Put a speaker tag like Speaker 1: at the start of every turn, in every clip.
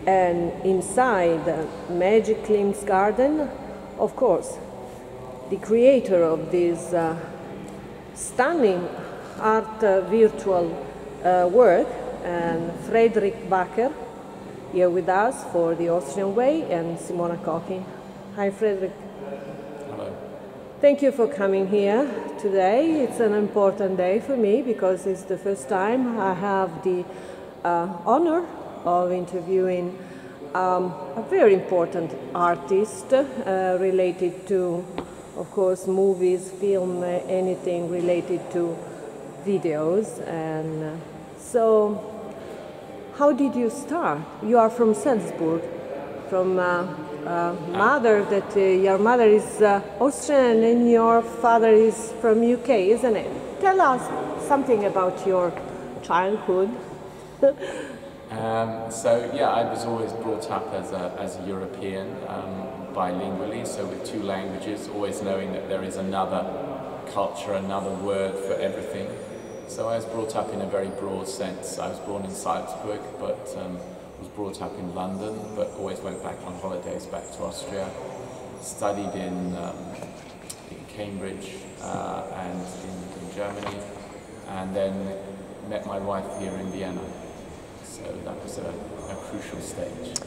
Speaker 1: And inside Magic KLIMT'S garden, of course, the creator of this stunning art virtual work, and Frederick Baker, here with us for the Austrian Way, and Simona Cochi. Hi, Fredrick.
Speaker 2: Hello.
Speaker 1: Thank you for coming here today. It's an important day for me because it's the first time I have the honor of interviewing a very important artist related to, of course, movies, film, anything related to videos. And so, how did you start? You are from Salzburg, from mother that your mother is Austrian and your father is from UK, isn't it? Tell us something about your childhood.
Speaker 2: So yeah, I was always brought up as a European, bilingually, so with two languages, always knowing that there is another culture, another word for everything. So I was brought up in a very broad sense. I was born in Salzburg, but was brought up in London, but always went back on holidays back to Austria. Studied in Cambridge and in Germany, and then met my wife here in Vienna. So that was a crucial stage.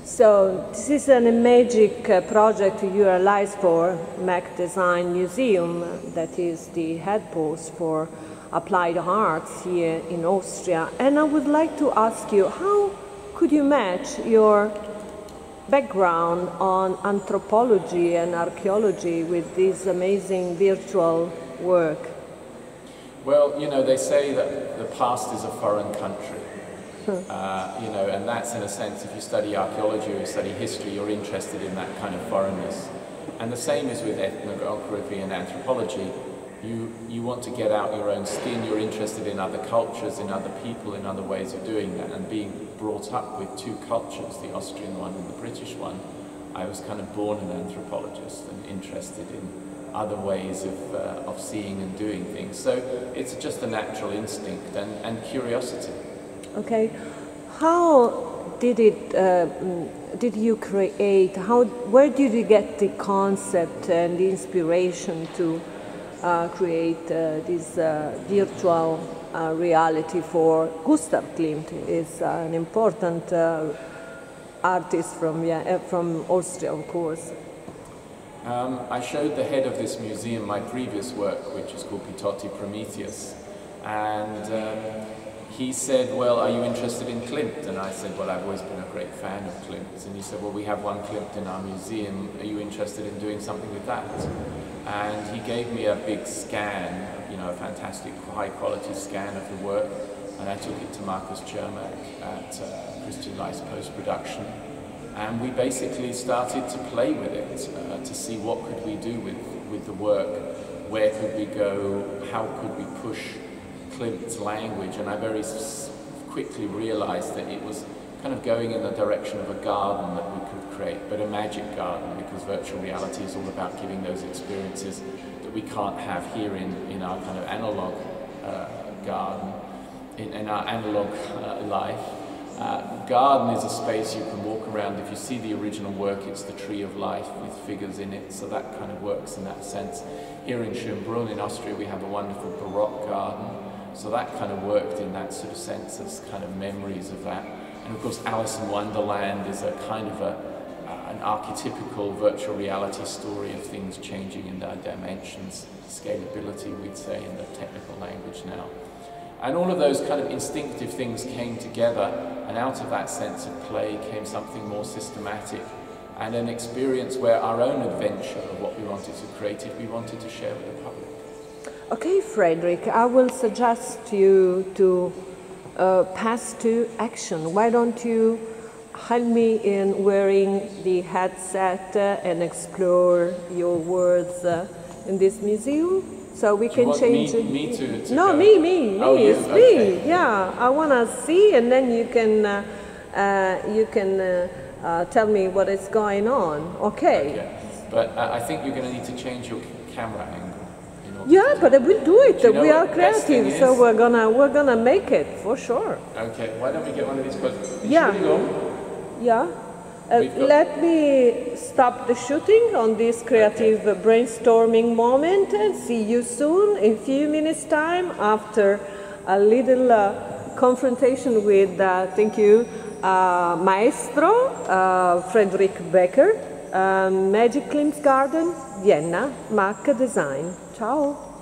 Speaker 1: So this is a magic project you realized for MAK Design Museum, that is the head post for applied arts here in Austria. And I would like to ask you, how could you match your background on anthropology and archaeology with this amazing virtual work?
Speaker 2: Well, you know, they say that the past is a foreign country. You know, and that's in a sense, if you study archaeology or you study history, you're interested in that kind of foreignness. And the same is with ethnography and anthropology. You want to get out your own skin, you're interested in other cultures, in other people, in other ways of doing that. And being brought up with two cultures, the Austrian one and the British one, I was kind of born an anthropologist and interested in other ways of seeing and doing things. So it's just a natural instinct and curiosity.
Speaker 1: Okay, how did did you create? Where did you get the concept and the inspiration to create this virtual reality for Gustav Klimt? Is an important artist from Austria, of course.
Speaker 2: I showed the head of this museum my previous work, which is called Pitotti Prometheus, and he said, well, are you interested in Klimt? And I said, well, I've always been a great fan of Klimt. And he said, well, we have one Klimt in our museum. Are you interested in doing something with that? And he gave me a big scan, you know, a fantastic high-quality scan of the work. And I took it to Markus Czermak at Christian Leist Post-Production. And we basically started to play with it, to see what could we do with the work, where could we go, how could we push Klimt's language. And I very quickly realized that it was kind of going in the direction of a garden that we could create, but a magic garden, because virtual reality is all about giving those experiences that we can't have here in our kind of analog garden, in our analog life. Garden is a space you can walk around. If you see the original work, it's the tree of life with figures in it, so that kind of works in that sense. Here in Schönbrunn in Austria we have a wonderful Baroque garden, so that kind of worked in that sort of sense as kind of memories of that. And of course Alice in Wonderland is a kind of an archetypical virtual reality story of things changing in their dimensions, scalability we'd say in the technical language now. And all of those kind of instinctive things came together, and out of that sense of play came something more systematic and an experience where our own adventure of what we wanted to create, we wanted to share with the public.
Speaker 1: Okay, Frederick, I will suggest you to pass to action. Why don't you help me in wearing the headset and explore your words in this museum? So we can change it.
Speaker 2: Me to
Speaker 1: no,
Speaker 2: go?
Speaker 1: me.
Speaker 2: Oh,
Speaker 1: It's
Speaker 2: you?
Speaker 1: me.
Speaker 2: Okay.
Speaker 1: Yeah, I want to see, and then you can tell me what is going on. Okay.
Speaker 2: But I think you're going to need to change your camera angle.
Speaker 1: Yeah, but we'll do it.
Speaker 2: You know
Speaker 1: we are creative, so we're gonna make it for sure.
Speaker 2: Okay. Why don't we get one of these clothes?
Speaker 1: Yeah. Yeah. Let me stop the shooting on this creative brainstorming moment and see you soon in a few minutes' time after a little confrontation with, thank you, Maestro Frederick Baker, Magic Klimt Garden, Vienna, MAK Design. Ciao!